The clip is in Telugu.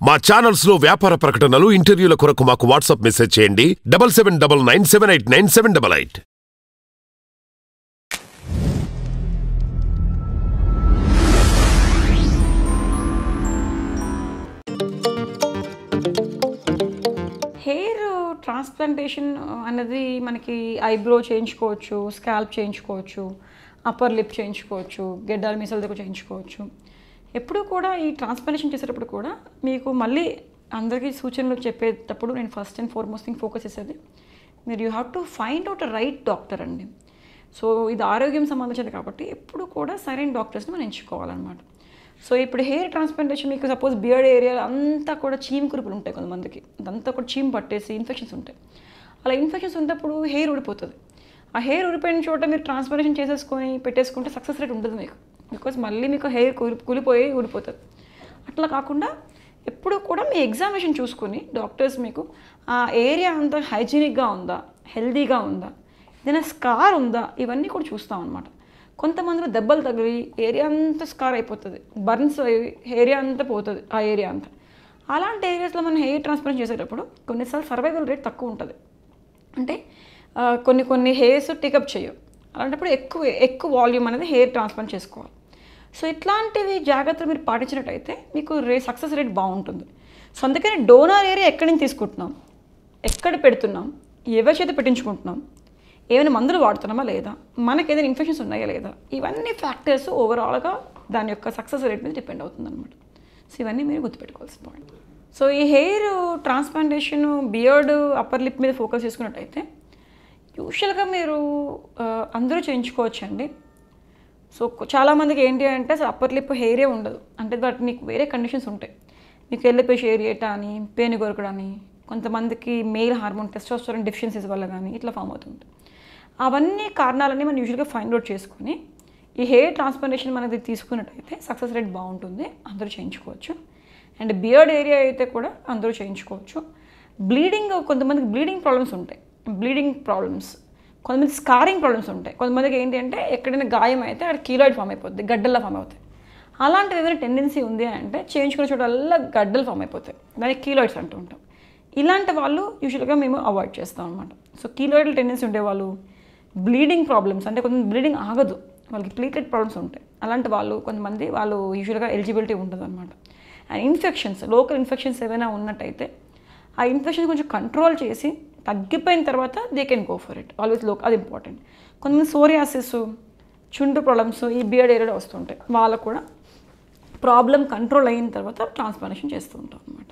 మా ఛానల్స్ లో వ్యాపార ప్రకటనలు, ఇంటర్వ్యూల కొరకు మాకు వాట్సాప్ మెసేజ్ చేయండి 7799978978. హెయిర్ ట్రాన్స్ప్లాంటేషన్ అనేది మనకి ఐబ్రో చేయించుకోవచ్చు, స్కాల్ప్ చేయించుకోవచ్చు, అప్పర్ లిప్ చేయించుకోవచ్చు, గెడ్డాల మీసాల దగ్గర చేయించుకోవచ్చు. ఎప్పుడు కూడా ఈ ట్రాన్స్ప్లాంటేషన్ చేసేటప్పుడు కూడా మీకు మళ్ళీ అందరికీ సూచనలు చెప్పేటప్పుడు నేను first and foremost thing focus చేసేది మీరు you have to find out right doctor అండి. సో ఇది ఆరోగ్యం సంబంధించింది కాబట్టి ఎప్పుడు కూడా సరైన డాక్టర్స్ని మనం ఎంచుకోవాలన్నమాట. సో ఇప్పుడు హెయిర్ ట్రాన్స్ప్లాంటేషన్ మీకు సపోజ్ బియర్డ్ ఏరియా అంతా కూడా చీమ్ కురుపులు ఉంటాయి కొంతమందికి, అదంతా కూడా చీమ్ పట్టేసి ఇన్ఫెక్షన్స్ ఉంటాయి. అలా ఇన్ఫెక్షన్స్ ఉన్నప్పుడు హెయిర్ ఊడిపోతుంది. ఆ హెయిర్ ఊడిపోయిన చోట మీరు ట్రాన్స్ప్లాంటేషన్ చేసేసుకొని పెట్టేసుకుంటే సక్సెస్ రేట్ ఉంటుంది మీకు, బికాజ్ మళ్ళీ మీకు హెయిర్ కూలిపోయి ఊడిపోతుంది. అట్లా కాకుండా ఎప్పుడు కూడా మీ ఎగ్జామినేషన్ చూసుకొని డాక్టర్స్ మీకు ఆ ఏరియా అంతా హైజీనిక్గా ఉందా, హెల్దీగా ఉందా, ఏదైనా స్కార్ ఉందా, ఇవన్నీ కూడా చూస్తాం అనమాట. కొంతమందిలో దెబ్బలు తగిలి ఏరియా అంతా స్కార్ అయిపోతుంది, బర్న్స్ ఏరియా అంతా పోతుంది, ఆ ఏరియా అంతా. అలాంటి ఏరియాస్లో మనం హెయిర్ ట్రాన్స్ప్లాంట్ చేసేటప్పుడు కొన్నిసార్లు సర్వైవల్ రేట్ తక్కువ ఉంటుంది. అంటే కొన్ని హెయిర్స్ టేకప్ చేయవు. అలాంటప్పుడు ఎక్కువ వాల్యూమ్ అనేది హెయిర్ ట్రాన్స్ప్లాంట్ చేసుకోవాలి. సో ఇట్లాంటివి జాగ్రత్తలు మీరు పాటించినట్టయితే మీకు సక్సెస్ రేట్ బాగుంటుంది. సో అందుకని డోనర్ ఏరియా ఎక్కడి నుంచి తీసుకుంటున్నాం, ఎక్కడ పెడుతున్నాం, ఎవరి చేత పెట్టించుకుంటున్నాం, ఏమైనా మందులు వాడుతున్నామా లేదా, మనకి ఏదైనా ఇన్ఫెక్షన్స్ ఉన్నాయా లేదా, ఇవన్నీ ఫ్యాక్టర్స్ ఓవరాల్గా దాని యొక్క సక్సెస్ రేట్ మీద డిపెండ్ అవుతుంది అనమాట. సో ఇవన్నీ మీరు గుర్తుపెట్టుకోవాల్సిన పాయింట్. సో ఈ hair transplantation beard upper lip మీద ఫోకస్ చేసుకున్నట్టయితే యూజువల్గా మీరు అందరూ చేయించుకోవచ్చండి. సో చాలామందికి ఏంటి అంటే అసలు అప్పర్ లిప్ హెయిరే ఉండదు, అంటే వాటి మీకు వేరే కండిషన్స్ ఉంటాయి. మీకు ఎల్లపేసి ఏరియేటా అని, పేను గొరకడని, కొంతమందికి మెయిల్ హార్మోన్ టెస్టోస్టెరాన్ డెఫిషియన్సీస్ వల్ల కానీ ఇట్లా ఫామ్ అవుతుంది. అవన్నీ కారణాలన్నీ మనం యూజువల్గా ఫైండ్ అవుట్ చేసుకుని ఈ హెయిర్ ట్రాన్స్ప్లాంటేషన్ మనది తీసుకున్నట్టయితే సక్సెస్ రేట్ బాగుంటుంది, అందరూ చేయించుకోవచ్చు. అండ్ బియర్డ్ ఏరియా అయితే కూడా అందరూ చేయించుకోవచ్చు. బ్లీడింగ్, కొంతమందికి బ్లీడింగ్ ప్రాబ్లమ్స్ ఉంటాయి, కొంతమంది స్కారింగ్ ప్రాబ్లమ్స్ ఉంటాయి. కొంతమందికి ఏంటి అంటే ఎక్కడైనా గాయం అయితే అక్కడ కీలాయిడ్ ఫామ్ అయిపోద్ది, గడ్డల్లా ఫామ్ అవుతాయి. అలాంటివి ఏమైనా టెండెన్సీ ఉంది అంటే చేయించుకునే చోటల్లా గడ్డలు ఫామ్ అయిపోతాయి, దానికి కీలాయిడ్స్ అంటూ ఉంటాం. ఇలాంటి వాళ్ళు యూజువల్గా మేము అవాయిడ్ చేస్తాం అనమాట. సో కీలాయిడల్ టెండెన్సీ ఉండేవాళ్ళు, బ్లీడింగ్ ప్రాబ్లమ్స్ అంటే కొంతమంది బ్లీడింగ్ ఆగదు, వాళ్ళకి ప్లేటెడ్ ప్రాబ్లమ్స్ ఉంటాయి, అలాంటి కొంతమంది వాళ్ళు యూజువల్గా ఎలిజిబిలిటీ ఉంటుంది అనమాట. అండ్ ఇన్ఫెక్షన్స్, లోకల్ ఇన్ఫెక్షన్స్ ఏమైనా ఉన్నట్టయితే ఆ ఇన్ఫెక్షన్ కొంచెం కంట్రోల్ చేసి తగ్గిపోయిన తర్వాత they can go for it, always అది ఇంపార్టెంట్. కొంతమంది సోరియాసిస్, చుండ్రు ప్రాబ్లమ్స్ ఈ బియర్డ్ ఏరియాలో వస్తుంటాయి, వాళ్ళకు కూడా ప్రాబ్లం కంట్రోల్ అయిన తర్వాత ట్రాన్స్ప్లాంటేషన్ చేస్తూ ఉంటాం అనమాట.